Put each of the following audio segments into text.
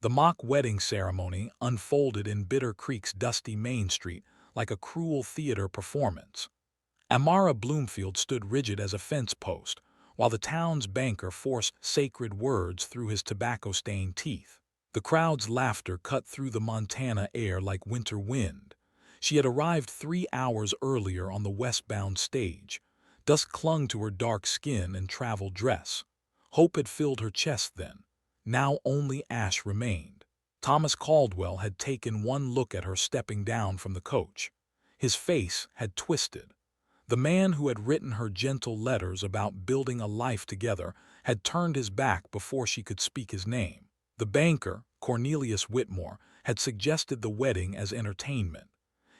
The mock wedding ceremony unfolded in Bitter Creek's dusty Main Street like a cruel theater performance. Amara Bloomfield stood rigid as a fence post, while the town's banker forced sacred words through his tobacco-stained teeth. The crowd's laughter cut through the Montana air like winter wind. She had arrived 3 hours earlier on the westbound stage. Dust clung to her dark skin and travel dress. Hope had filled her chest then. Now only ash remained. Thomas Caldwell had taken one look at her stepping down from the coach. His face had twisted. The man who had written her gentle letters about building a life together had turned his back before she could speak his name. The banker, Cornelius Whitmore, had suggested the wedding as entertainment.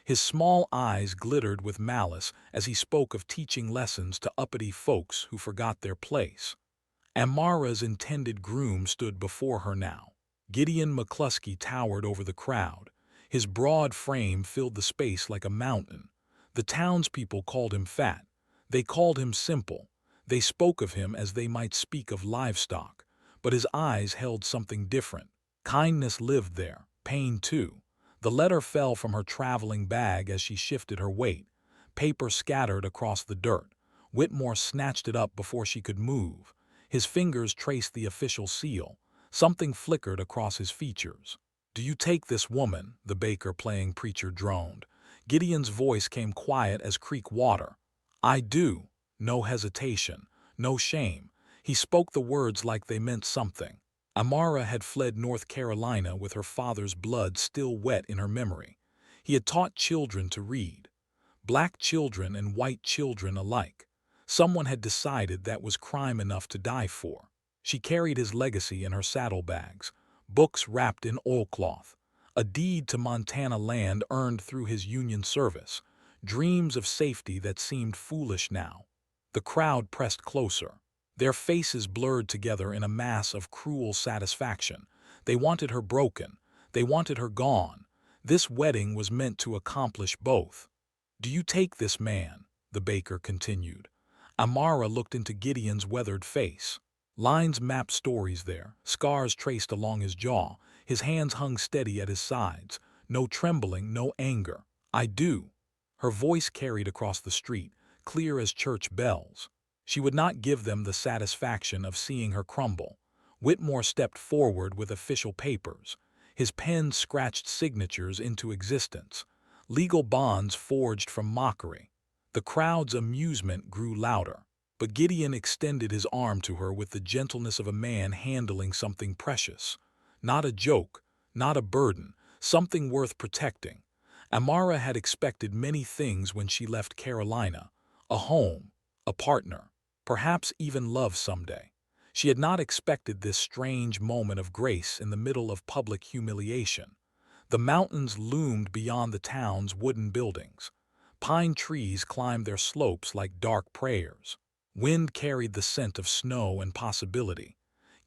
His small eyes glittered with malice as he spoke of teaching lessons to uppity folks who forgot their place. Amara's intended groom stood before her now. Gideon McCluskey towered over the crowd. His broad frame filled the space like a mountain. The townspeople called him fat. They called him simple. They spoke of him as they might speak of livestock. But his eyes held something different. Kindness lived there, pain too. The letter fell from her traveling bag as she shifted her weight. Paper scattered across the dirt. Whitmore snatched it up before she could move. His fingers traced the official seal. Something flickered across his features. "Do you take this woman?" the baker playing preacher droned. Gideon's voice came quiet as creek water. "I do." No hesitation, no shame. He spoke the words like they meant something. Amara had fled North Carolina with her father's blood still wet in her memory. He had taught children to read. Black children and white children alike. Someone had decided that was crime enough to die for. She carried his legacy in her saddlebags, books wrapped in oilcloth, a deed to Montana land earned through his Union service, dreams of safety that seemed foolish now. The crowd pressed closer. Their faces blurred together in a mass of cruel satisfaction. They wanted her broken. They wanted her gone. This wedding was meant to accomplish both. "Do you take this man?" the baker continued. Amara looked into Gideon's weathered face. Lines mapped stories there, scars traced along his jaw. His hands hung steady at his sides. No trembling, no anger. "I do." Her voice carried across the street, clear as church bells. She would not give them the satisfaction of seeing her crumble. Whitmore stepped forward with official papers. His pen scratched signatures into existence. Legal bonds forged from mockery. The crowd's amusement grew louder. But Gideon extended his arm to her with the gentleness of a man handling something precious. Not a joke, not a burden, something worth protecting. Amara had expected many things when she left Carolina. A home, a partner, perhaps even love someday. She had not expected this strange moment of grace in the middle of public humiliation. The mountains loomed beyond the town's wooden buildings. Pine trees climbed their slopes like dark prayers. Wind carried the scent of snow and possibility.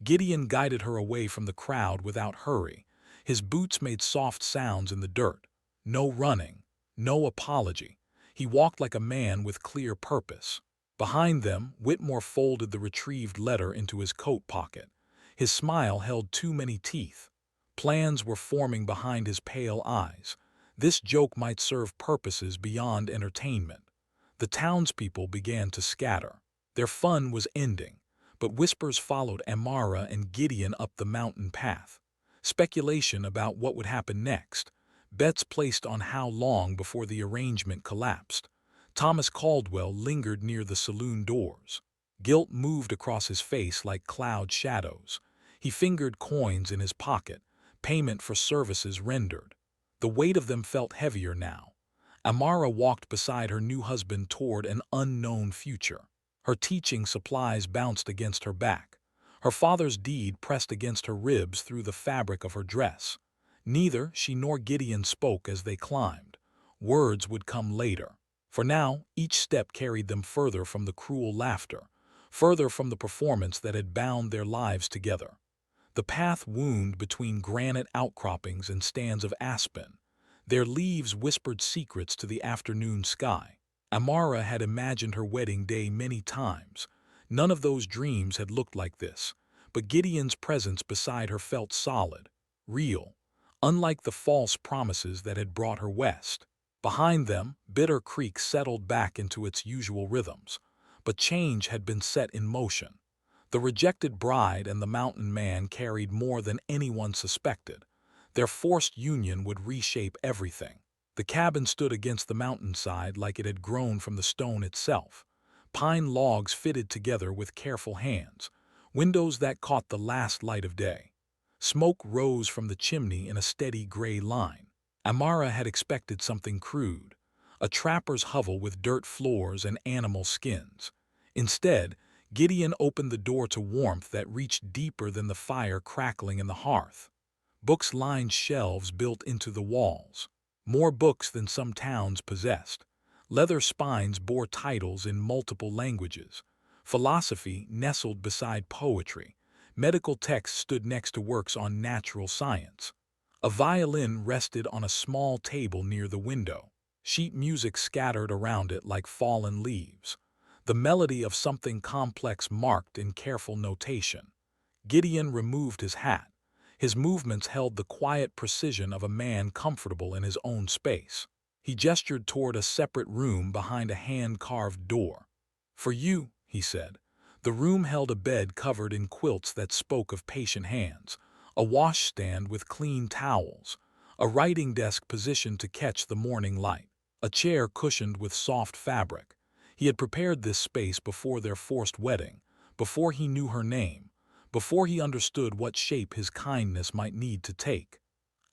Gideon guided her away from the crowd without hurry. His boots made soft sounds in the dirt. No running, no apology. He walked like a man with clear purpose. Behind them, Whitmore folded the retrieved letter into his coat pocket. His smile held too many teeth. Plans were forming behind his pale eyes. This joke might serve purposes beyond entertainment. The townspeople began to scatter. Their fun was ending, but whispers followed Amara and Gideon up the mountain path. Speculation about what would happen next. Bets placed on how long before the arrangement collapsed. Thomas Caldwell lingered near the saloon doors. Guilt moved across his face like cloud shadows. He fingered coins in his pocket, payment for services rendered. The weight of them felt heavier now. Amara walked beside her new husband toward an unknown future. Her teaching supplies bounced against her back. Her father's deed pressed against her ribs through the fabric of her dress. Neither she nor Gideon spoke as they climbed. Words would come later. For now, each step carried them further from the cruel laughter, further from the performance that had bound their lives together. The path wound between granite outcroppings and stands of aspen. Their leaves whispered secrets to the afternoon sky. Amara had imagined her wedding day many times. None of those dreams had looked like this, but Gideon's presence beside her felt solid. real, unlike the false promises that had brought her west. Behind them, Bitter Creek settled back into its usual rhythms, but change had been set in motion. The rejected bride and the mountain man carried more than anyone suspected. Their forced union would reshape everything. The cabin stood against the mountainside like it had grown from the stone itself. Pine logs fitted together with careful hands, windows that caught the last light of day. Smoke rose from the chimney in a steady gray line. Amara had expected something crude, a trapper's hovel with dirt floors and animal skins. Instead, Gideon opened the door to warmth that reached deeper than the fire crackling in the hearth. Books lined shelves built into the walls, more books than some towns possessed. Leather spines bore titles in multiple languages. Philosophy nestled beside poetry. Medical texts stood next to works on natural science. A violin rested on a small table near the window, sheet music scattered around it like fallen leaves, the melody of something complex marked in careful notation. Gideon removed his hat. His movements held the quiet precision of a man comfortable in his own space. He gestured toward a separate room behind a hand-carved door. "For you," he said. The room held a bed covered in quilts that spoke of patient hands, a washstand with clean towels, a writing desk positioned to catch the morning light, a chair cushioned with soft fabric. He had prepared this space before their forced wedding, before he knew her name, before he understood what shape his kindness might need to take.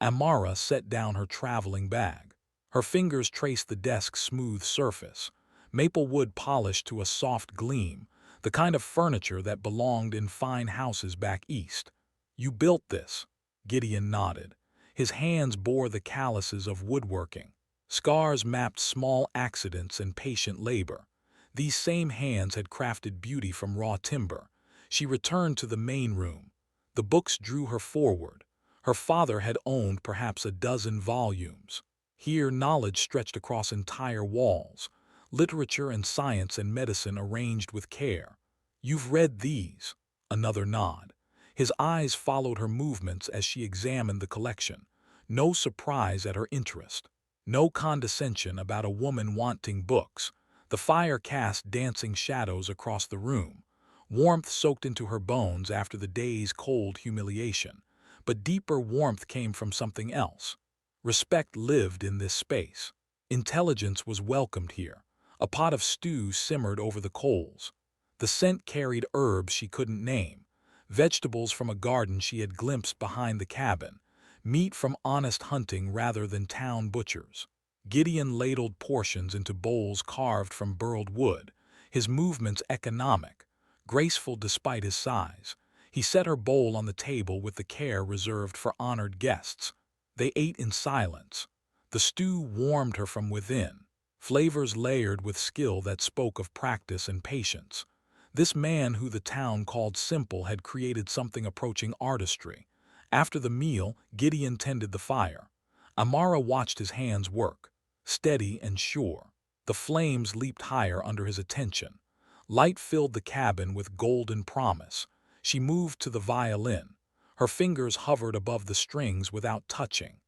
Amara set down her traveling bag. Her fingers traced the desk's smooth surface, maple wood polished to a soft gleam, the kind of furniture that belonged in fine houses back east. "You built this," Gideon nodded. His hands bore the calluses of woodworking. Scars mapped small accidents and patient labor. These same hands had crafted beauty from raw timber. She returned to the main room. The books drew her forward. Her father had owned perhaps a dozen volumes. Here knowledge stretched across entire walls, literature and science and medicine arranged with care. "You've read these." Another nod. His eyes followed her movements as she examined the collection. No surprise at her interest. No condescension about a woman wanting books. The fire cast dancing shadows across the room. Warmth soaked into her bones after the day's cold humiliation. But deeper warmth came from something else. Respect lived in this space. Intelligence was welcomed here. A pot of stew simmered over the coals. The scent carried herbs she couldn't name, vegetables from a garden she had glimpsed behind the cabin, meat from honest hunting rather than town butchers. Gideon ladled portions into bowls carved from burled wood, his movements economic, graceful despite his size. He set her bowl on the table with the care reserved for honored guests. They ate in silence. The stew warmed her from within, flavors layered with skill that spoke of practice and patience. This man who the town called simple had created something approaching artistry. After the meal, Gideon tended the fire. Amara watched his hands work, steady and sure. The flames leaped higher under his attention. Light filled the cabin with golden promise. She moved to the violin. Her fingers hovered above the strings without touching.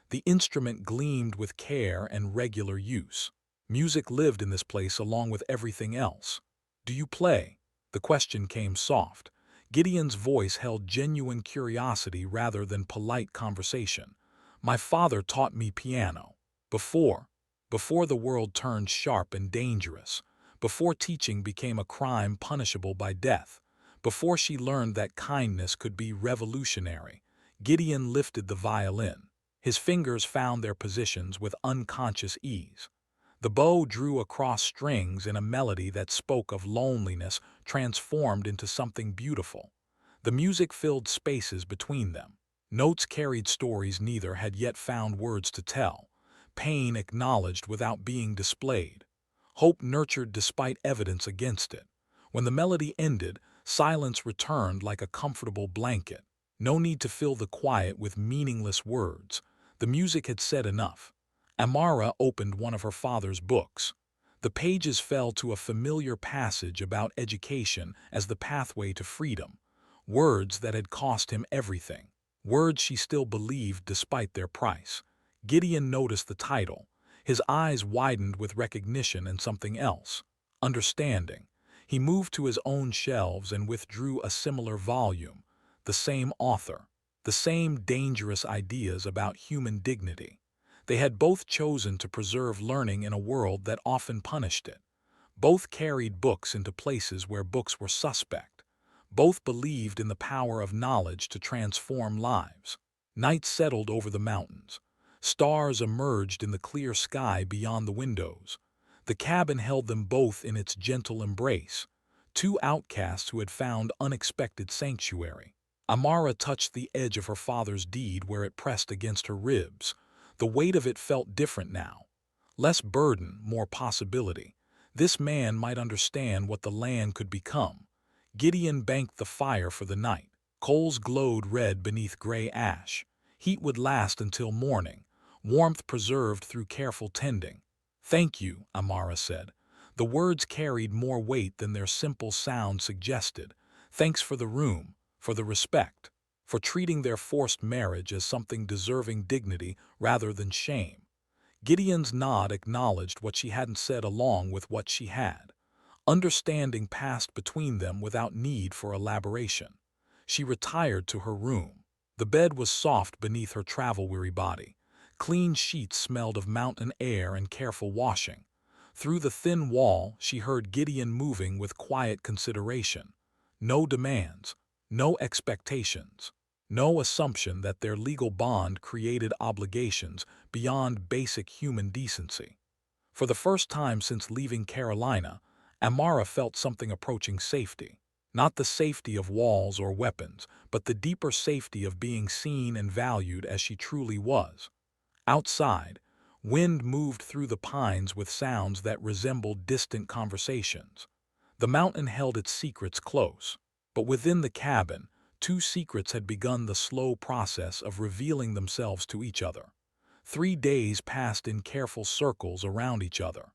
The instrument gleamed with care and regular use. Music lived in this place along with everything else. "Do you play?" The question came soft. Gideon's voice held genuine curiosity rather than polite conversation. "My father taught me piano. Before the world turned sharp and dangerous. Before teaching became a crime punishable by death. Before she learned that kindness could be revolutionary." Gideon lifted the violin. His fingers found their positions with unconscious ease. The bow drew across strings in a melody that spoke of loneliness transformed into something beautiful. The music filled spaces between them. Notes carried stories neither had yet found words to tell. Pain acknowledged without being displayed. Hope nurtured despite evidence against it. When the melody ended, silence returned like a comfortable blanket. No need to fill the quiet with meaningless words. The music had said enough. Amara opened one of her father's books. The pages fell to a familiar passage about education as the pathway to freedom, words that had cost him everything. words she still believed despite their price. Gideon noticed the title. His eyes widened with recognition and something else, understanding. He moved to his own shelves and withdrew a similar volume, the same author, the same dangerous ideas about human dignity. They had both chosen to preserve learning in a world that often punished it. Both carried books into places where books were suspect. Both believed in the power of knowledge to transform lives. Night settled over the mountains. Stars emerged in the clear sky beyond the windows. The cabin held them both in its gentle embrace, two outcasts who had found unexpected sanctuary. Amara touched the edge of her father's deed where it pressed against her ribs. The weight of it felt different now. Less burden, more possibility. This man might understand what the land could become. Gideon banked the fire for the night. Coals glowed red beneath gray ash. Heat would last until morning, warmth preserved through careful tending. "Thank you," Amara said. The words carried more weight than their simple sound suggested. Thanks for the room, for the respect, for treating their forced marriage as something deserving dignity rather than shame. Gideon's nod acknowledged what she hadn't said along with what she had. Understanding passed between them without need for elaboration. She retired to her room. The bed was soft beneath her travel-weary body. Clean sheets smelled of mountain air and careful washing. Through the thin wall, she heard Gideon moving with quiet consideration. No demands, no expectations, no assumption that their legal bond created obligations beyond basic human decency. For the first time since leaving Carolina, Amara felt something approaching safety. Not the safety of walls or weapons, but the deeper safety of being seen and valued as she truly was. Outside, wind moved through the pines with sounds that resembled distant conversations. The mountain held its secrets close, but within the cabin, two secrets had begun the slow process of revealing themselves to each other. 3 days passed in careful circles around each other.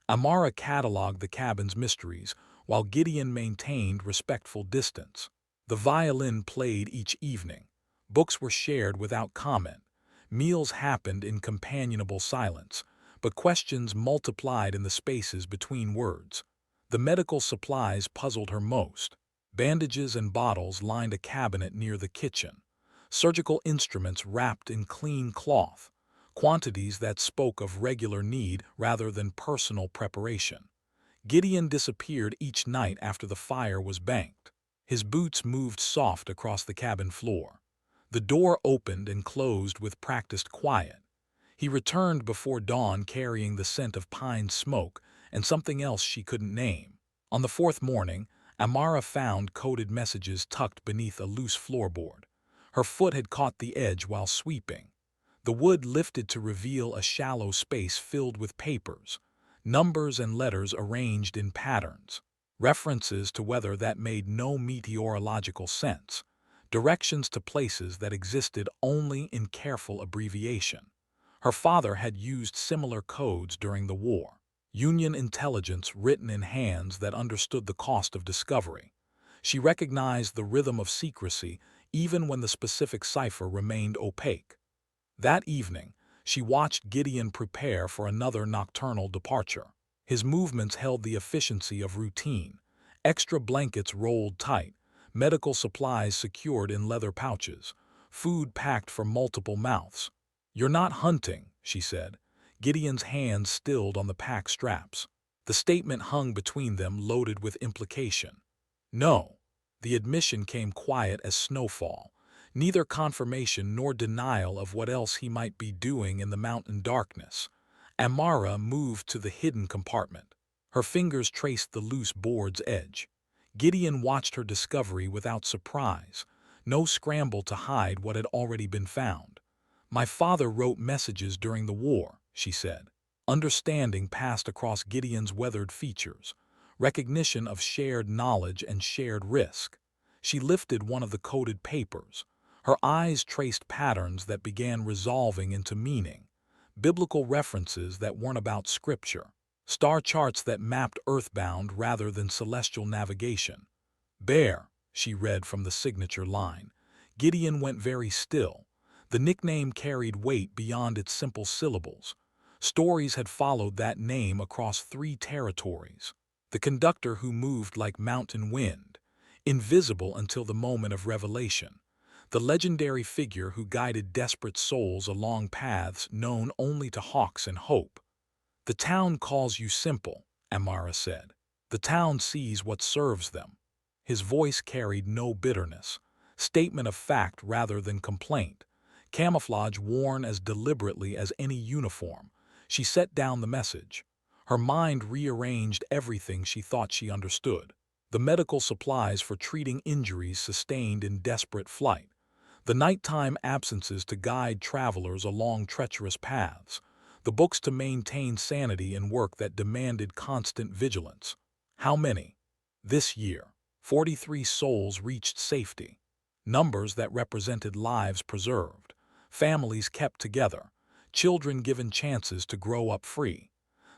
Amara cataloged the cabin's mysteries, while Gideon maintained respectful distance. The violin played each evening. Books were shared without comment. Meals happened in companionable silence, but questions multiplied in the spaces between words. The medical supplies puzzled her most. Bandages and bottles lined a cabinet near the kitchen. Surgical instruments wrapped in clean cloth. Quantities that spoke of regular need rather than personal preparation. Gideon disappeared each night after the fire was banked. His boots moved soft across the cabin floor. The door opened and closed with practiced quiet. He returned before dawn carrying the scent of pine smoke and something else she couldn't name. On the fourth morning, Amara found coded messages tucked beneath a loose floorboard. Her foot had caught the edge while sweeping. The wood lifted to reveal a shallow space filled with papers, numbers and letters arranged in patterns, references to weather that made no meteorological sense, directions to places that existed only in careful abbreviation. Her father had used similar codes during the war. Union intelligence written in hands that understood the cost of discovery. She recognized the rhythm of secrecy even when the specific cipher remained opaque. That evening, she watched Gideon prepare for another nocturnal departure. His movements held the efficiency of routine. Extra blankets rolled tight, medical supplies secured in leather pouches, food packed for multiple mouths. "You're not hunting," she said. Gideon's hands stilled on the pack straps. The statement hung between them loaded with implication. No. The admission came quiet as snowfall. Neither confirmation nor denial of what else he might be doing in the mountain darkness. Amara moved to the hidden compartment. Her fingers traced the loose board's edge. Gideon watched her discovery without surprise. No scramble to hide what had already been found. "My father wrote messages during the war," she said. Understanding passed across Gideon's weathered features. Recognition of shared knowledge and shared risk. She lifted one of the coded papers. Her eyes traced patterns that began resolving into meaning. Biblical references that weren't about scripture. Star charts that mapped earthbound rather than celestial navigation. "Bear," she read from the signature line. Gideon went very still. The nickname carried weight beyond its simple syllables. Stories had followed that name across 3 territories. The conductor who moved like mountain wind, invisible until the moment of revelation. The legendary figure who guided desperate souls along paths known only to hawks and hope. "The town calls you simple," Amara said. "The town sees what serves them." His voice carried no bitterness, statement of fact rather than complaint, camouflage worn as deliberately as any uniform. She set down the message. Her mind rearranged everything she thought she understood. The medical supplies for treating injuries sustained in desperate flight. The nighttime absences to guide travelers along treacherous paths. The books to maintain sanity in work that demanded constant vigilance. How many? This year, 43 souls reached safety. Numbers that represented lives preserved, families kept together, children given chances to grow up free.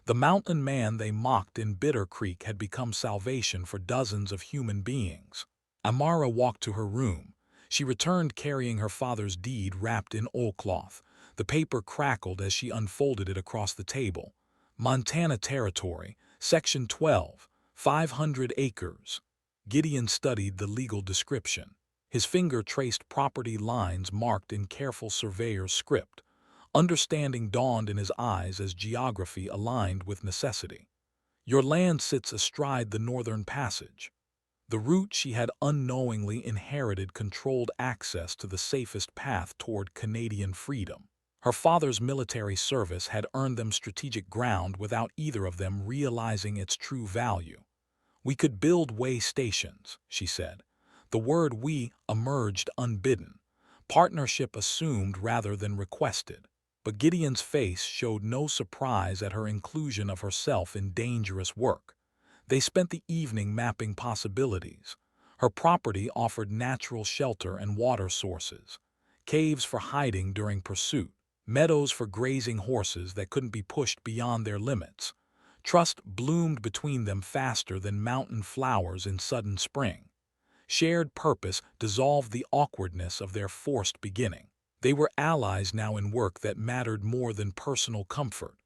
The mountain man they mocked in Bitter Creek had become salvation for dozens of human beings. Amara walked to her room. She returned carrying her father's deed wrapped in oilcloth. The paper crackled as she unfolded it across the table. Montana Territory, Section 12, 500 acres. Gideon studied the legal description. His finger traced property lines marked in careful surveyor's script. Understanding dawned in his eyes as geography aligned with necessity. Your land sits astride the Northern Passage. The route she had unknowingly inherited controlled access to the safest path toward Canadian freedom. Her father's military service had earned them strategic ground without either of them realizing its true value. "We could build way stations," she said. The word "we" emerged unbidden. Partnership assumed rather than requested. But Gideon's face showed no surprise at her inclusion of herself in dangerous work. They spent the evening mapping possibilities. Her property offered natural shelter and water sources, caves for hiding during pursuit, meadows for grazing horses that couldn't be pushed beyond their limits. Trust bloomed between them faster than mountain flowers in sudden spring. Shared purpose dissolved the awkwardness of their forced beginning. They were allies now in work that mattered more than personal comfort.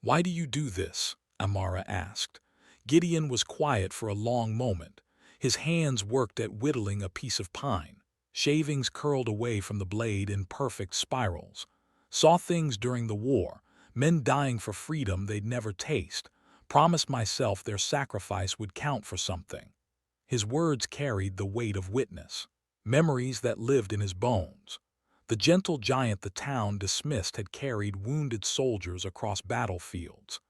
"Why do you do this?" Amara asked. Gideon was quiet for a long moment. His hands worked at whittling a piece of pine. Shavings curled away from the blade in perfect spirals. "Saw things during the war, men dying for freedom they'd never taste. Promised myself their sacrifice would count for something." His words carried the weight of witness. Memories that lived in his bones. The gentle giant the town dismissed had carried wounded soldiers across battlefields,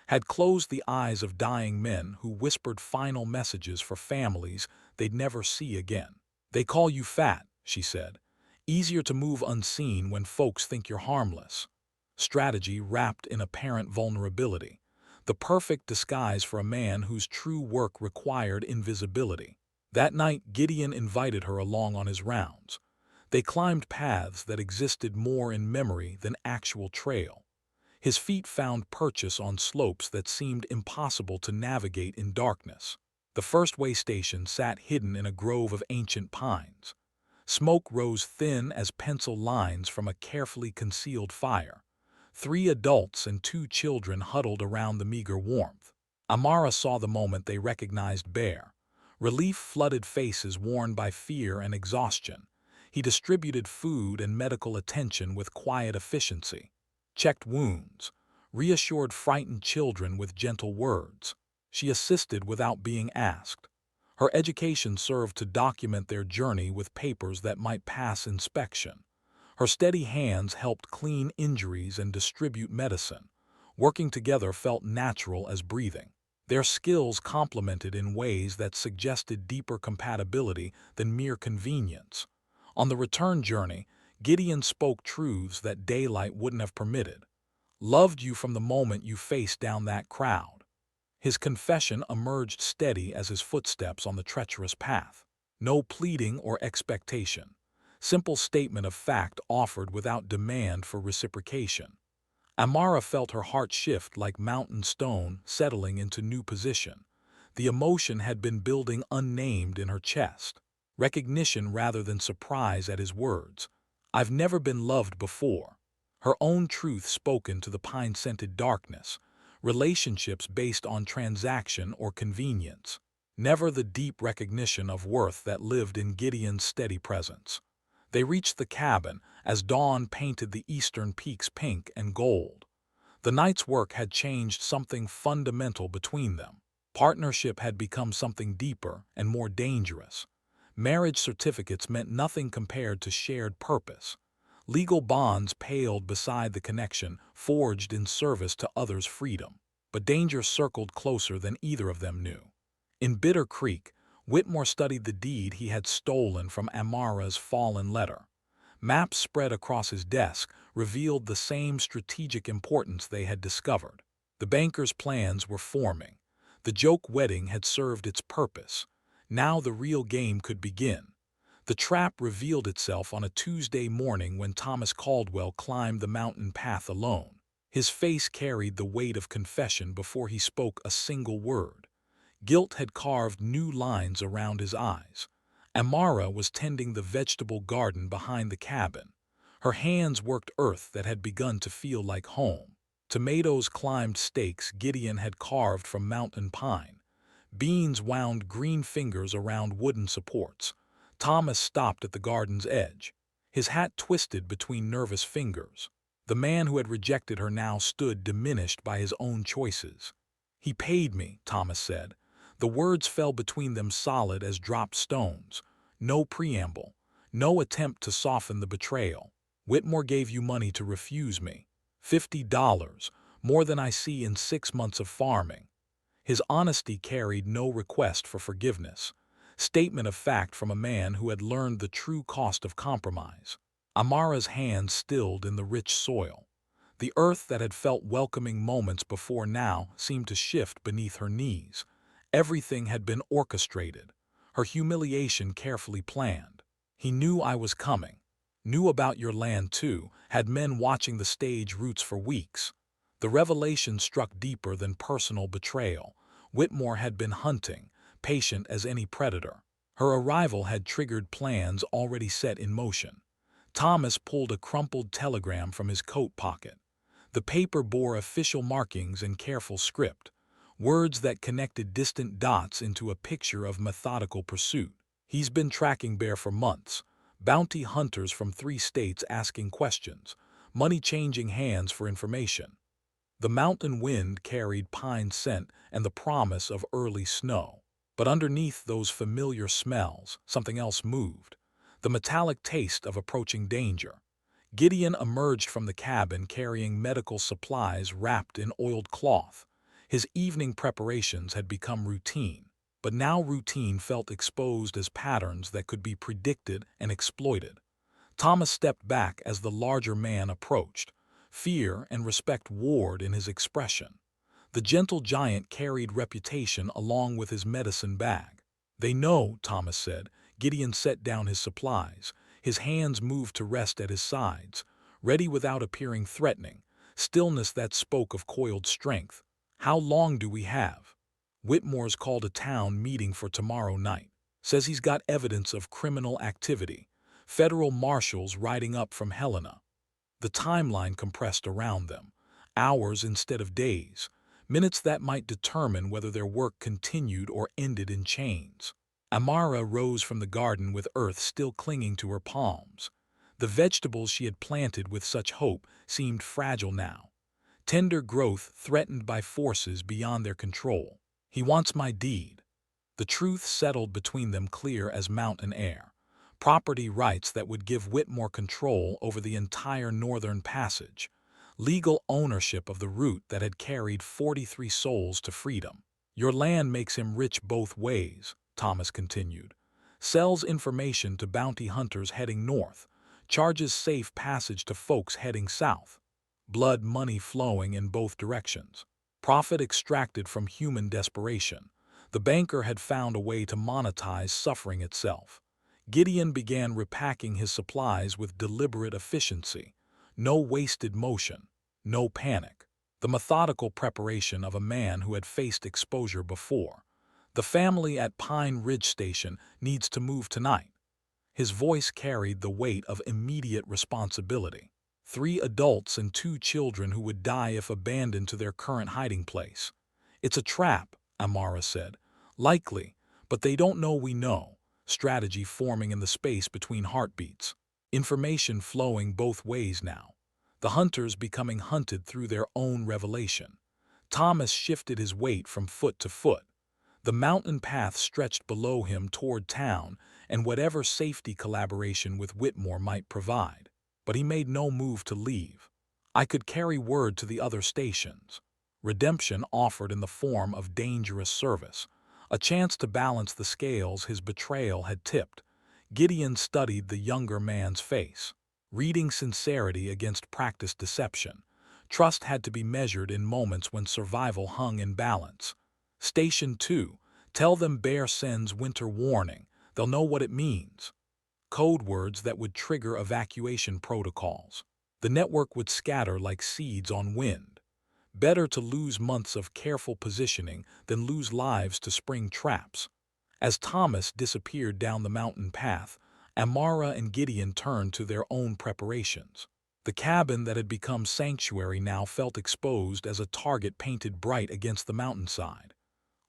had closed the eyes of dying men who whispered final messages for families they'd never see again. "They call you fat," she said. "Easier to move unseen when folks think you're harmless." Strategy wrapped in apparent vulnerability. The perfect disguise for a man whose true work required invisibility. That night, Gideon invited her along on his rounds. They climbed paths that existed more in memory than actual trail. His feet found purchase on slopes that seemed impossible to navigate in darkness. The first way station sat hidden in a grove of ancient pines. Smoke rose thin as pencil lines from a carefully concealed fire. 3 adults and 2 children huddled around the meager warmth. Amara saw the moment they recognized Bear. Relief flooded faces worn by fear and exhaustion. He distributed food and medical attention with quiet efficiency. Checked wounds. Reassured frightened children with gentle words. She assisted without being asked. Her education served to document their journey with papers that might pass inspection. Her steady hands helped clean injuries and distribute medicine. Working together felt natural as breathing. Their skills complemented in ways that suggested deeper compatibility than mere convenience. On the return journey, Gideon spoke truths that daylight wouldn't have permitted. "Loved you from the moment you faced down that crowd." His confession emerged steady as his footsteps on the treacherous path. No pleading or expectation. Simple statement of fact offered without demand for reciprocation. Amara felt her heart shift like mountain stone settling into new position. The emotion had been building unnamed in her chest. recognition rather than surprise at his words. "I've never been loved before." Her own truth spoken to the pine-scented darkness. Relationships based on transaction or convenience. Never the deep recognition of worth that lived in Gideon's steady presence. They reached the cabin as dawn painted the eastern peaks pink and gold. The night's work had changed something fundamental between them. Partnership had become something deeper and more dangerous. Marriage certificates meant nothing compared to shared purpose. Legal bonds paled beside the connection forged in service to others' freedom. But danger circled closer than either of them knew. In Bitter Creek, Whitmore studied the deed he had stolen from Amara's fallen letter. Maps spread across his desk revealed the same strategic importance they had discovered. The banker's plans were forming. The joke wedding had served its purpose. Now the real game could begin. The trap revealed itself on a Tuesday morning when Thomas Caldwell climbed the mountain path alone. His face carried the weight of confession before he spoke a single word. Guilt had carved new lines around his eyes. Amara was tending the vegetable garden behind the cabin. Her hands worked earth that had begun to feel like home. Tomatoes climbed stakes Gideon had carved from mountain pine. Beans wound green fingers around wooden supports. Thomas stopped at the garden's edge. His hat twisted between nervous fingers. The man who had rejected her now stood diminished by his own choices. "He paid me," Thomas said. The words fell between them solid as dropped stones. No preamble. No attempt to soften the betrayal. "Whitmore gave you money to refuse me. $50, more than I see in 6 months of farming." His honesty carried no request for forgiveness. Statement of fact from a man who had learned the true cost of compromise. Amara's hands stilled in the rich soil. The earth that had felt welcoming moments before now seemed to shift beneath her knees. Everything had been orchestrated, her humiliation carefully planned. "He knew I was coming. Knew about your land too, had men watching the stage routes for weeks." The revelation struck deeper than personal betrayal. Whitmore had been hunting, patient as any predator. Her arrival had triggered plans already set in motion. Thomas pulled a crumpled telegram from his coat pocket. The paper bore official markings and careful script, words that connected distant dots into a picture of methodical pursuit. "He's been tracking Bear for months. Bounty hunters from 3 states asking questions, money changing hands for information." The mountain wind carried pine scent and the promise of early snow. But underneath those familiar smells, something else moved. The metallic taste of approaching danger. Gideon emerged from the cabin carrying medical supplies wrapped in oiled cloth. His evening preparations had become routine, but now routine felt exposed as patterns that could be predicted and exploited. Thomas stepped back as the larger man approached. Fear and respect warred in his expression. The gentle giant carried reputation along with his medicine bag. "They know," Thomas said. Gideon set down his supplies. His hands moved to rest at his sides, ready without appearing threatening, stillness that spoke of coiled strength. "How long do we have?" "Whitmore's called a town meeting for tomorrow night. Says he's got evidence of criminal activity. Federal marshals riding up from Helena." The timeline compressed around them. Hours instead of days. Minutes that might determine whether their work continued or ended in chains. Amara rose from the garden with earth still clinging to her palms. The vegetables she had planted with such hope seemed fragile now. Tender growth threatened by forces beyond their control. "He wants my deed." The truth settled between them clear as mountain air. Property rights that would give Whitmore control over the entire northern passage. Legal ownership of the route that had carried 43 souls to freedom. "Your land makes him rich both ways," Thomas continued. "Sells information to bounty hunters heading north, charges safe passage to folks heading south. Blood money flowing in both directions. Profit extracted from human desperation. The banker had found a way to monetize suffering itself." Gideon began repacking his supplies with deliberate efficiency. No wasted motion, no panic. The methodical preparation of a man who had faced exposure before. The family at Pine Ridge Station needs to move tonight. His voice carried the weight of immediate responsibility. 3 adults and 2 children who would die if abandoned to their current hiding place. It's a trap, Amara said. Likely, but they don't know we know. Strategy forming in the space between heartbeats. Information flowing both ways now. The hunters becoming hunted through their own revelation. Thomas shifted his weight from foot to foot. The mountain path stretched below him toward town and whatever safety collaboration with Whitmore might provide. But he made no move to leave. I could carry word to the other stations. Redemption offered in the form of dangerous service. A chance to balance the scales his betrayal had tipped. Gideon studied the younger man's face, reading sincerity against practiced deception. Trust had to be measured in moments when survival hung in balance. Station 2. Tell them Bear sends winter warning. They'll know what it means. Code words that would trigger evacuation protocols. The network would scatter like seeds on wind. Better to lose months of careful positioning than lose lives to spring traps. As Thomas disappeared down the mountain path, Amara and Gideon turned to their own preparations. The cabin that had become sanctuary now felt exposed as a target painted bright against the mountainside.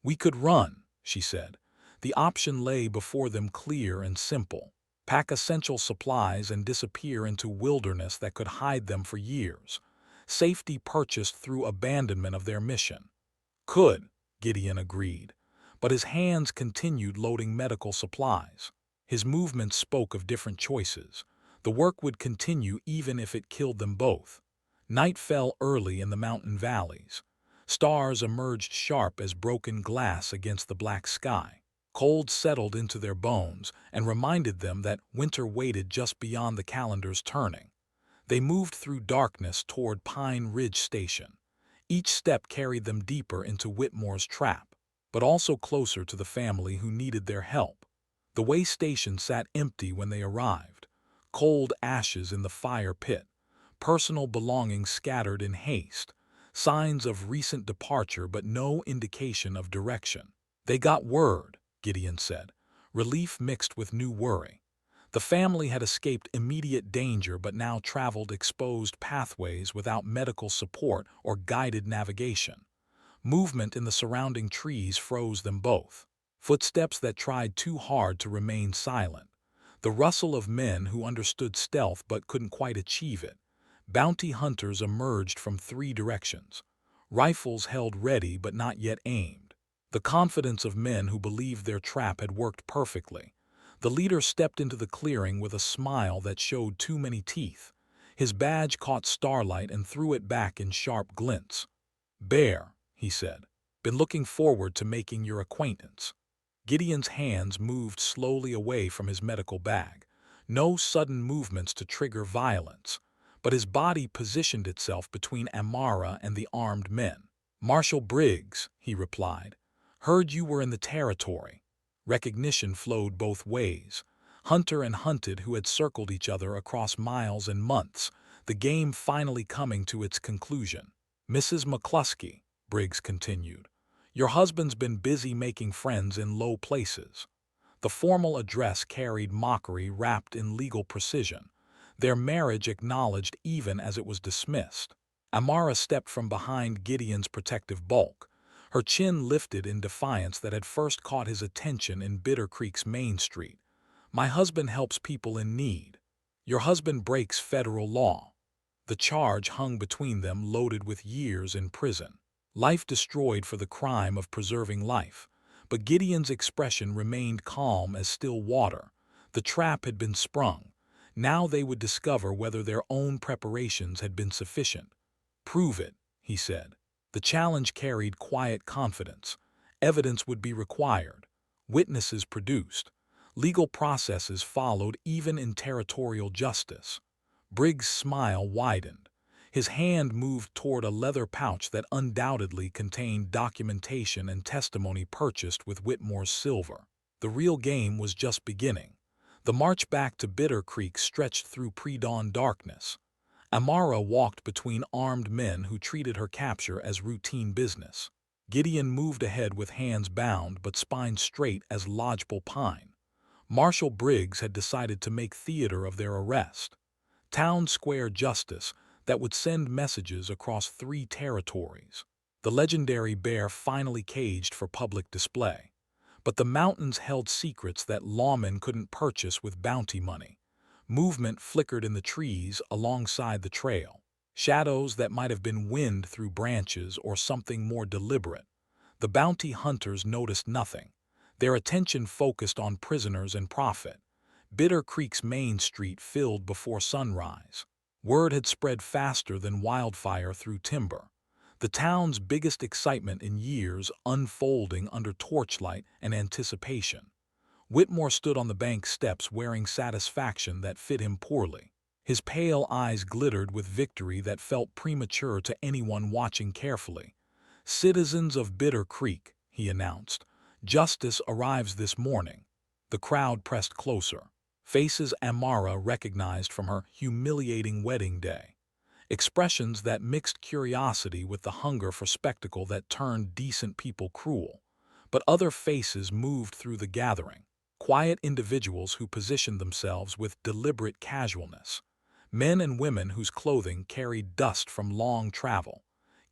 We could run, she said. The option lay before them clear and simple. Pack essential supplies and disappear into wilderness that could hide them for years. Safety purchased through abandonment of their mission. Could, Gideon agreed, but his hands continued loading medical supplies. His movements spoke of different choices. The work would continue even if it killed them both. Night fell early in the mountain valleys. Stars emerged sharp as broken glass against the black sky. Cold settled into their bones and reminded them that winter waited just beyond the calendar's turning. They moved through darkness toward Pine Ridge Station. Each step carried them deeper into Whitmore's trap, but also closer to the family who needed their help. The way station sat empty when they arrived. Cold ashes in the fire pit. Personal belongings scattered in haste. Signs of recent departure but no indication of direction. They got word, Gideon said, relief mixed with new worry. The family had escaped immediate danger but now traveled exposed pathways without medical support or guided navigation. Movement in the surrounding trees froze them both. Footsteps that tried too hard to remain silent. The rustle of men who understood stealth but couldn't quite achieve it. Bounty hunters emerged from 3 directions. Rifles held ready but not yet aimed. The confidence of men who believed their trap had worked perfectly. The leader stepped into the clearing with a smile that showed too many teeth. His badge caught starlight and threw it back in sharp glints. Bear, he said, been looking forward to making your acquaintance. Gideon's hands moved slowly away from his medical bag. No sudden movements to trigger violence, but his body positioned itself between Amara and the armed men. Marshal Briggs, he replied, heard you were in the territory. Recognition flowed both ways. Hunter and hunted who had circled each other across miles and months, the game finally coming to its conclusion. Mrs. McCluskey, Briggs continued, your husband's been busy making friends in low places. The formal address carried mockery wrapped in legal precision, their marriage acknowledged even as it was dismissed. Amara stepped from behind Gideon's protective bulk, her chin lifted in defiance that had first caught his attention in Bitter Creek's Main Street. My husband helps people in need. Your husband breaks federal law. The charge hung between them loaded with years in prison. Life destroyed for the crime of preserving life. But Gideon's expression remained calm as still water. The trap had been sprung. Now they would discover whether their own preparations had been sufficient. Prove it, he said. The challenge carried quiet confidence. Evidence would be required. Witnesses produced. Legal processes followed even in territorial justice. Briggs' smile widened. His hand moved toward a leather pouch that undoubtedly contained documentation and testimony purchased with Whitmore's silver. The real game was just beginning. The march back to Bitter Creek stretched through pre-dawn darkness. Amara walked between armed men who treated her capture as routine business. Gideon moved ahead with hands bound but spine straight as lodgepole pine. Marshal Briggs had decided to make theater of their arrest. Town square justice that would send messages across 3 territories. The legendary bear finally caged for public display. But the mountains held secrets that lawmen couldn't purchase with bounty money. Movement flickered in the trees alongside the trail. Shadows that might have been wind through branches or something more deliberate. The bounty hunters noticed nothing. Their attention focused on prisoners and profit. Bitter Creek's main street filled before sunrise. Word had spread faster than wildfire through timber. The town's biggest excitement in years unfolding under torchlight and anticipation. Whitmore stood on the bank steps wearing satisfaction that fit him poorly. His pale eyes glittered with victory that felt premature to anyone watching carefully. "Citizens of Bitter Creek," he announced, "justice arrives this morning." The crowd pressed closer. Faces Amara recognized from her humiliating wedding day. Expressions that mixed curiosity with the hunger for spectacle that turned decent people cruel. But other faces moved through the gathering. Quiet individuals who positioned themselves with deliberate casualness. Men and women whose clothing carried dust from long travel.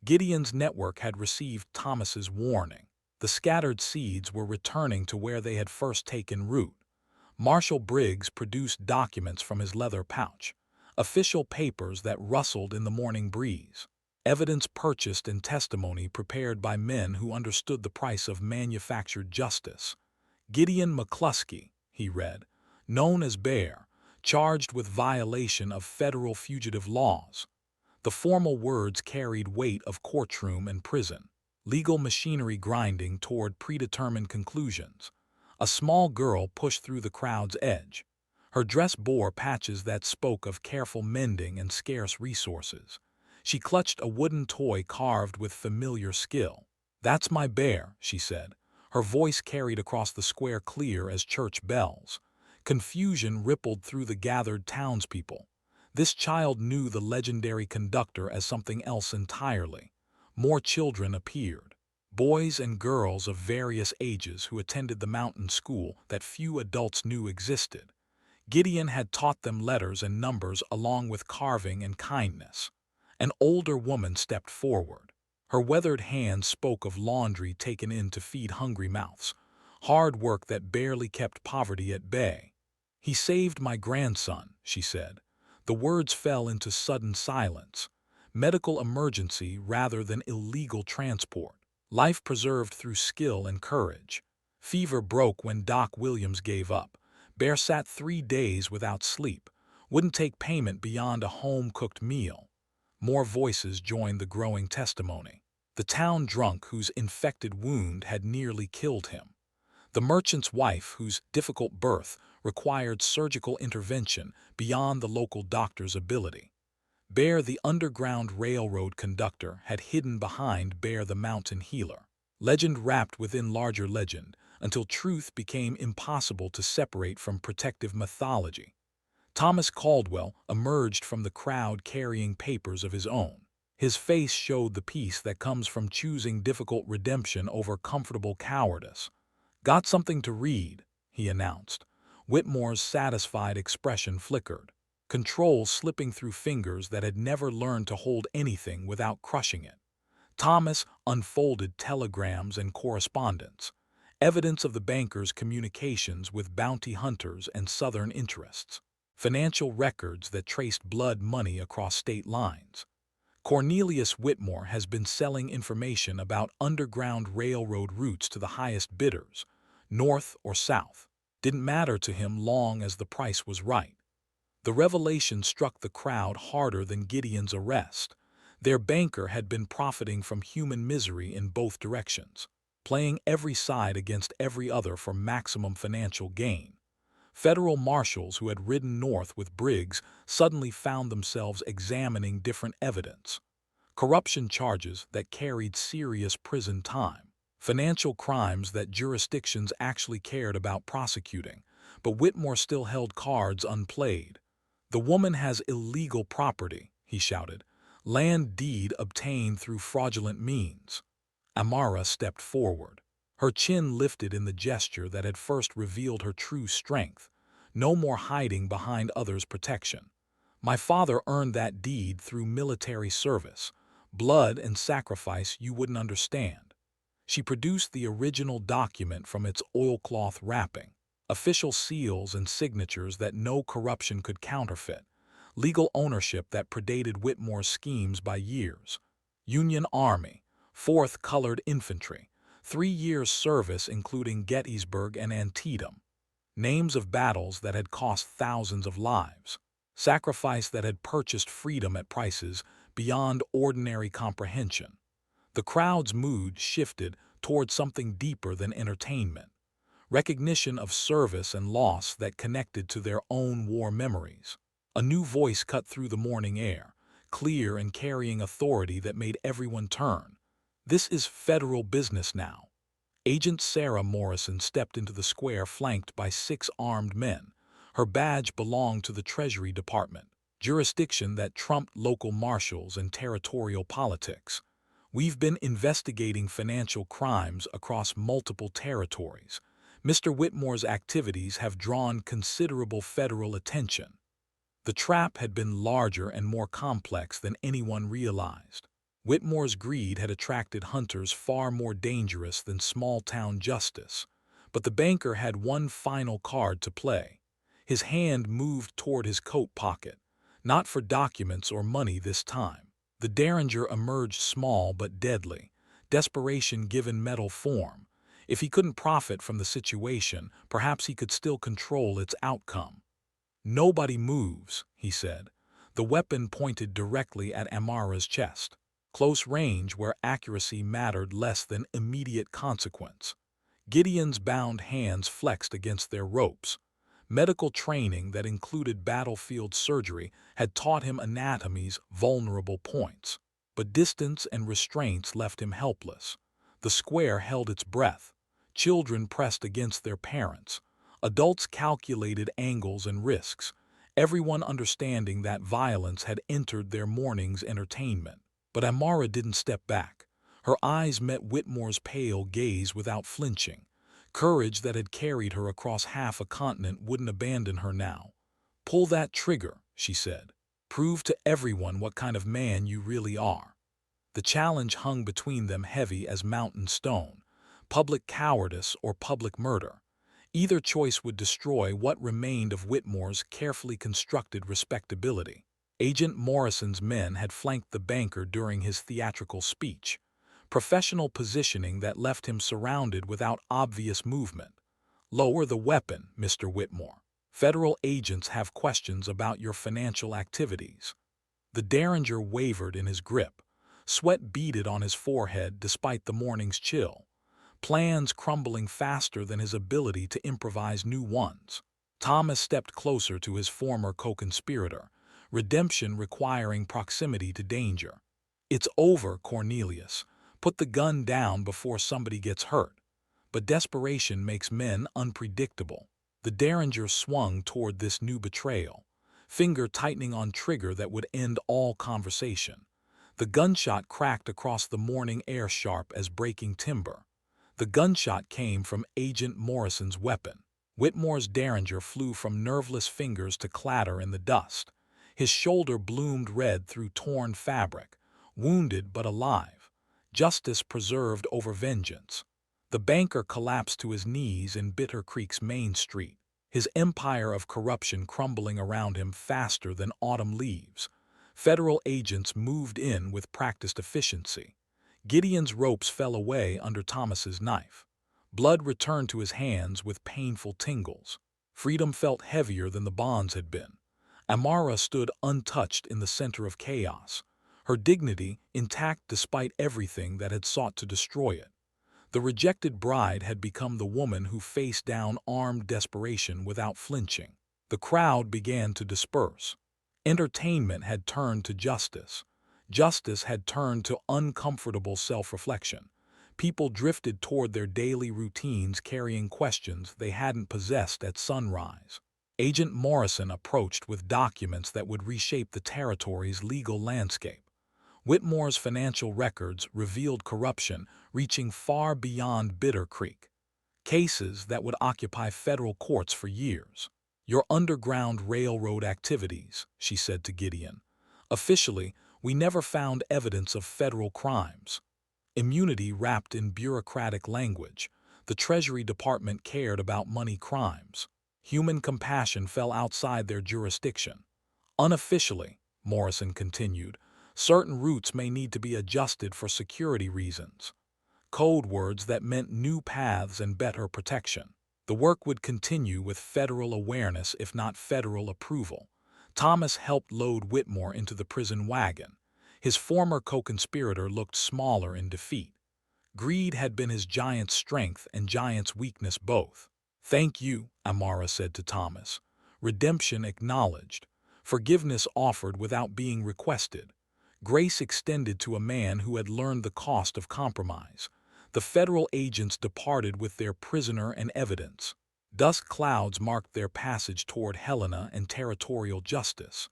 Gideon's network had received Thomas's warning. The scattered seeds were returning to where they had first taken root. Marshal Briggs produced documents from his leather pouch. Official papers that rustled in the morning breeze. Evidence purchased and testimony prepared by men who understood the price of manufactured justice. Gideon McCluskey, he read, known as Bear, charged with violation of federal fugitive laws. The formal words carried weight of courtroom and prison. Legal machinery grinding toward predetermined conclusions. A small girl pushed through the crowd's edge. Her dress bore patches that spoke of careful mending and scarce resources. She clutched a wooden toy carved with familiar skill. "That's my bear," she said. Her voice carried across the square clear as church bells. Confusion rippled through the gathered townspeople. This child knew the legendary conductor as something else entirely. More children appeared. Boys and girls of various ages who attended the mountain school that few adults knew existed. Gideon had taught them letters and numbers along with carving and kindness. An older woman stepped forward. Her weathered hands spoke of laundry taken in to feed hungry mouths, hard work that barely kept poverty at bay. "He saved my grandson," she said. The words fell into sudden silence. Medical emergency rather than illegal transport. Life preserved through skill and courage. Fever broke when Doc Williams gave up. Bear sat 3 days without sleep. Wouldn't take payment beyond a home-cooked meal. More voices joined the growing testimony. The town drunk whose infected wound had nearly killed him. The merchant's wife whose difficult birth required surgical intervention beyond the local doctor's ability. Bear the Underground Railroad conductor had hidden behind Bear the mountain healer. Legend wrapped within larger legend until truth became impossible to separate from protective mythology. Thomas Caldwell emerged from the crowd carrying papers of his own. His face showed the peace that comes from choosing difficult redemption over comfortable cowardice. "Got something to read," he announced. Whitmore's satisfied expression flickered. Control slipping through fingers that had never learned to hold anything without crushing it. Thomas unfolded telegrams and correspondence, evidence of the banker's communications with bounty hunters and Southern interests, financial records that traced blood money across state lines. Cornelius Whitmore has been selling information about Underground Railroad routes to the highest bidders, north or south. Didn't matter to him long as the price was right. The revelation struck the crowd harder than Gideon's arrest. Their banker had been profiting from human misery in both directions, playing every side against every other for maximum financial gain. Federal marshals who had ridden north with Briggs suddenly found themselves examining different evidence. Corruption charges that carried serious prison time. Financial crimes that jurisdictions actually cared about prosecuting, but Whitmore still held cards unplayed. "The woman has illegal property," he shouted. "Land deed obtained through fraudulent means." Amara stepped forward. Her chin lifted in the gesture that had first revealed her true strength. No more hiding behind others' protection. My father earned that deed through military service, blood and sacrifice you wouldn't understand. She produced the original document from its oilcloth wrapping, official seals and signatures that no corruption could counterfeit, legal ownership that predated Whitmore's schemes by years. Union Army, 4th Colored Infantry, 3 years service including Gettysburg and Antietam, names of battles that had cost thousands of lives, sacrifice that had purchased freedom at prices beyond ordinary comprehension. The crowd's mood shifted toward something deeper than entertainment, recognition of service and loss that connected to their own war memories. A new voice cut through the morning air, clear and carrying authority that made everyone turn. This is federal business now. Agent Sarah Morrison stepped into the square flanked by 6 armed men. Her badge belonged to the Treasury Department, jurisdiction that trumped local marshals and territorial politics. We've been investigating financial crimes across multiple territories. Mr. Whitmore's activities have drawn considerable federal attention. The trap had been larger and more complex than anyone realized. Whitmore's greed had attracted hunters far more dangerous than small-town justice. But the banker had one final card to play. His hand moved toward his coat pocket, not for documents or money this time. The derringer emerged small but deadly, desperation given metal form. If he couldn't profit from the situation, perhaps he could still control its outcome. "Nobody moves," he said. The weapon pointed directly at Amara's chest. Close range where accuracy mattered less than immediate consequence. Gideon's bound hands flexed against their ropes. Medical training that included battlefield surgery had taught him anatomy's vulnerable points. But distance and restraints left him helpless. The square held its breath. Children pressed against their parents. Adults calculated angles and risks, everyone understanding that violence had entered their morning's entertainment. But Amara didn't step back. Her eyes met Whitmore's pale gaze without flinching. Courage that had carried her across half a continent wouldn't abandon her now. "Pull that trigger," she said. "Prove to everyone what kind of man you really are." The challenge hung between them heavy as mountain stone, public cowardice or public murder. Either choice would destroy what remained of Whitmore's carefully constructed respectability. Agent Morrison's men had flanked the banker during his theatrical speech, professional positioning that left him surrounded without obvious movement. "Lower the weapon, Mr. Whitmore. Federal agents have questions about your financial activities." The derringer wavered in his grip. Sweat beaded on his forehead despite the morning's chill. Plans crumbling faster than his ability to improvise new ones. Thomas stepped closer to his former co-conspirator, redemption requiring proximity to danger. "It's over, Cornelius. Put the gun down before somebody gets hurt." But desperation makes men unpredictable. The derringer swung toward this new betrayal, finger tightening on trigger that would end all conversation. The gunshot cracked across the morning air sharp as breaking timber. The gunshot came from Agent Morrison's weapon. Whitmore's derringer flew from nerveless fingers to clatter in the dust. His shoulder bloomed red through torn fabric, wounded but alive. Justice preserved over vengeance. The banker collapsed to his knees in Bitter Creek's main street, his empire of corruption crumbling around him faster than autumn leaves. Federal agents moved in with practiced efficiency. Gideon's ropes fell away under Thomas's knife. Blood returned to his hands with painful tingles. Freedom felt heavier than the bonds had been. Amara stood untouched in the center of chaos, her dignity intact despite everything that had sought to destroy it. The rejected bride had become the woman who faced down armed desperation without flinching. The crowd began to disperse. Entertainment had turned to justice. Justice had turned to uncomfortable self-reflection. People drifted toward their daily routines carrying questions they hadn't possessed at sunrise. Agent Morrison approached with documents that would reshape the territory's legal landscape. Whitmore's financial records revealed corruption reaching far beyond Bitter Creek, cases that would occupy federal courts for years. "Your Underground Railroad activities," she said to Gideon. "Officially, we never found evidence of federal crimes. Immunity wrapped in bureaucratic language. The Treasury Department cared about money crimes. Human compassion fell outside their jurisdiction. Unofficially," Morrison continued, "certain routes may need to be adjusted for security reasons." Code words that meant new paths and better protection. The work would continue with federal awareness if not federal approval. Thomas helped load Whitmore into the prison wagon. His former co-conspirator looked smaller in defeat. Greed had been his giant's strength and giant's weakness both. "Thank you," Amara said to Thomas. Redemption acknowledged. Forgiveness offered without being requested. Grace extended to a man who had learned the cost of compromise. The federal agents departed with their prisoner and evidence. Dust clouds marked their passage toward Helena and territorial justice.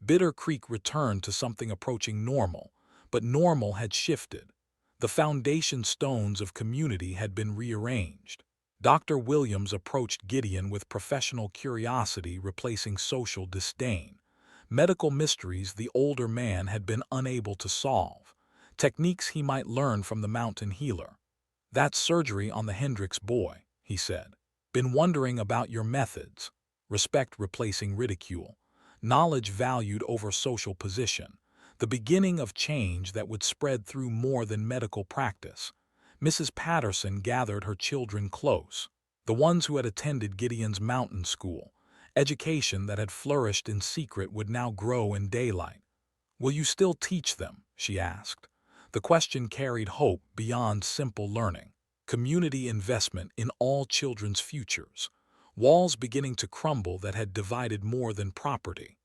Bitter Creek returned to something approaching normal, but normal had shifted. The foundation stones of community had been rearranged. Dr. Williams approached Gideon with professional curiosity replacing social disdain. Medical mysteries the older man had been unable to solve. Techniques he might learn from the mountain healer. "That surgery on the Hendricks boy," he said. "Been wondering about your methods." Respect replacing ridicule. Knowledge valued over social position. The beginning of change that would spread through more than medical practice. Mrs. Patterson gathered her children close. The ones who had attended Gideon's mountain school. Education that had flourished in secret would now grow in daylight. "Will you still teach them?" she asked. The question carried hope beyond simple learning. Community investment in all children's futures. Walls beginning to crumble that had divided more than property.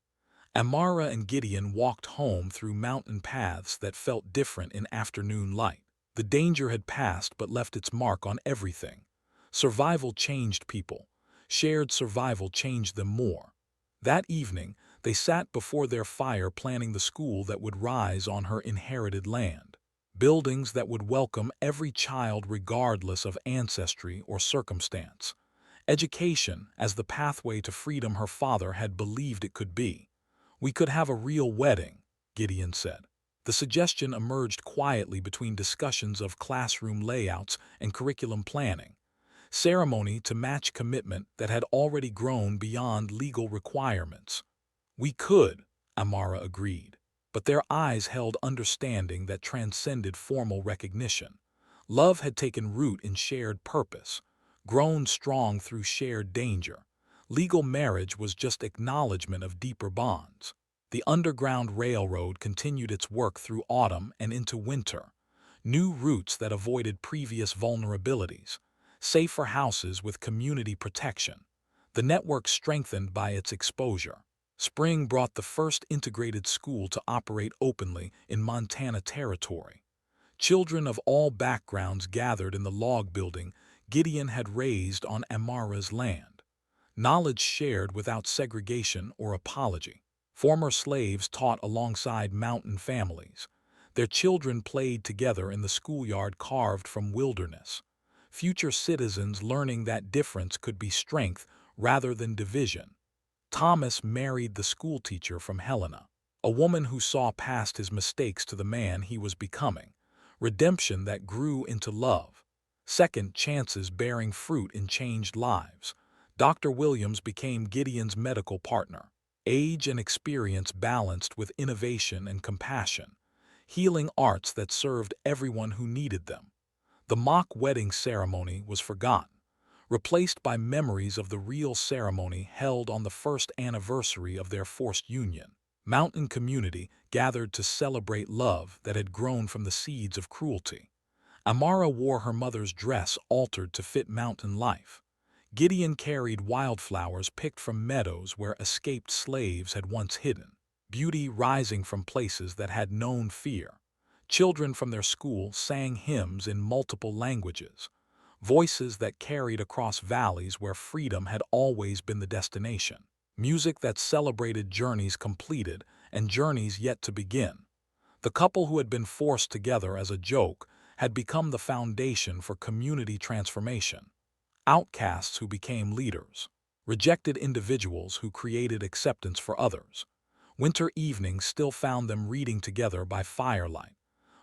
Amara and Gideon walked home through mountain paths that felt different in afternoon light. The danger had passed but left its mark on everything. Survival changed people. Shared survival changed them more. That evening, they sat before their fire planning the school that would rise on her inherited land. Buildings that would welcome every child regardless of ancestry or circumstance. Education as the pathway to freedom her father had believed it could be. "We could have a real wedding," Gideon said. The suggestion emerged quietly between discussions of classroom layouts and curriculum planning. Ceremony to match commitment that had already grown beyond legal requirements. "We could," Amara agreed, but their eyes held understanding that transcended formal recognition. Love had taken root in shared purpose, grown strong through shared danger. Legal marriage was just acknowledgement of deeper bonds. The Underground Railroad continued its work through autumn and into winter. New routes that avoided previous vulnerabilities. Safer houses with community protection. The network strengthened by its exposure. Spring brought the first integrated school to operate openly in Montana territory. Children of all backgrounds gathered in the log building Gideon had raised on Amara's land. Knowledge shared without segregation or apology. Former slaves taught alongside mountain families. Their children played together in the schoolyard carved from wilderness. Future citizens learning that difference could be strength rather than division. Thomas married the schoolteacher from Helena, a woman who saw past his mistakes to the man he was becoming. Redemption that grew into love. Second chances bearing fruit in changed lives. Dr. Williams became Gideon's medical partner. Age and experience balanced with innovation and compassion. Healing arts that served everyone who needed them. The mock wedding ceremony was forgotten, replaced by memories of the real ceremony held on the first anniversary of their forced union. Mountain community gathered to celebrate love that had grown from the seeds of cruelty. Amara wore her mother's dress altered to fit mountain life. Gideon carried wildflowers picked from meadows where escaped slaves had once hidden. Beauty rising from places that had known fear. Children from their school sang hymns in multiple languages. Voices that carried across valleys where freedom had always been the destination. Music that celebrated journeys completed and journeys yet to begin. The couple who had been forced together as a joke had become the foundation for community transformation. Outcasts who became leaders. Rejected individuals who created acceptance for others. Winter evenings still found them reading together by firelight.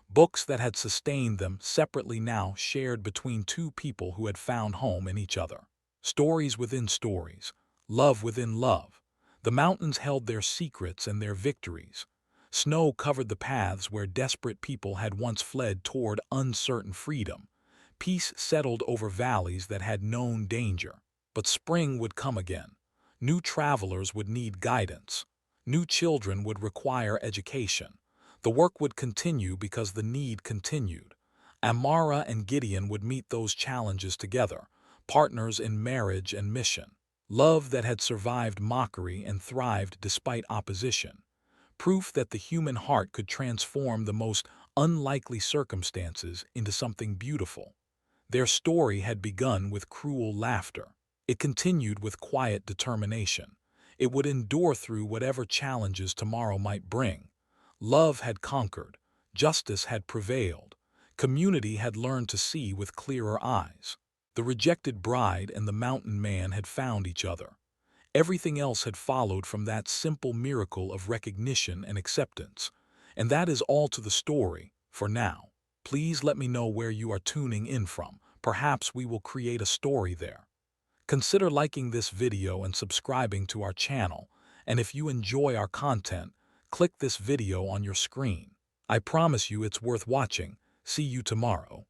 Books that had sustained them separately now shared between two people who had found home in each other. Stories within stories, love within love. The mountains held their secrets and their victories. Snow covered the paths where desperate people had once fled toward uncertain freedom. Peace settled over valleys that had known danger. But spring would come again. New travelers would need guidance. New children would require education. The work would continue because the need continued. Amara and Gideon would meet those challenges together, partners in marriage and mission. Love that had survived mockery and thrived despite opposition. Proof that the human heart could transform the most unlikely circumstances into something beautiful. Their story had begun with cruel laughter. It continued with quiet determination. It would endure through whatever challenges tomorrow might bring. Love had conquered. Justice had prevailed. Community had learned to see with clearer eyes. The rejected bride and the mountain man had found each other. Everything else had followed from that simple miracle of recognition and acceptance. And that is all to the story, for now. Please let me know where you are tuning in from. Perhaps we will create a story there. Consider liking this video and subscribing to our channel. And if you enjoy our content, click this video on your screen. I promise you it's worth watching. See you tomorrow.